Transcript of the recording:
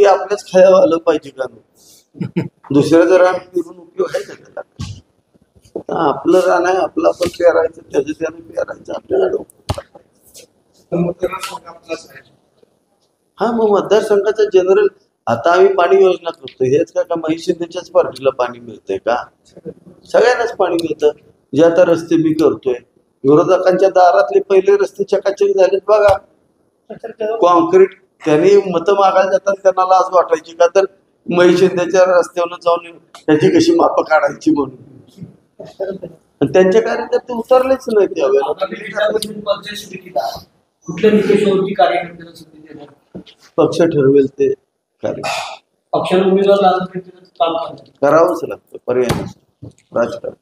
बी आपल्याच खायला आलं पाहिजे का नाही? दुसऱ्या रान फिरून उपयोग आहे का त्याला? आपलं रान आहे, आपलं आपण पेरायचं, त्याचं त्यानं पेरायचं, आपल्याला हा. मग मतदारसंघाचा जनरल आता आम्ही पाणी योजना करतो, हेच का महेश शिंदेच्याच पार्टीला पाणी मिळतंय का? सगळ्यांनाच पाणी मिळतं. जे आता रस्ते मी करतोय, विरोधकांच्या दारातले पहिले रस्ते चकाचक झालेत बघा. कॉन्क्रीट. त्यांनी मतं मागायला जातात त्यांना लाज वाटायची का तर महेश शिंदेच्या रस्त्यावर जाऊन त्याची कशी मापं काढायची म्हणून. त्यांच्या कार्यकर्ते उतरलेच नाही त्यावेळेला. कुठल्या निकषावरती कार्यकर्त्यांना संधी देणार? पक्ष ठरवेल ते कार्य. पक्षाला उमेदवार काम करावंच लागतं, पर्याय नसतो राजकारण.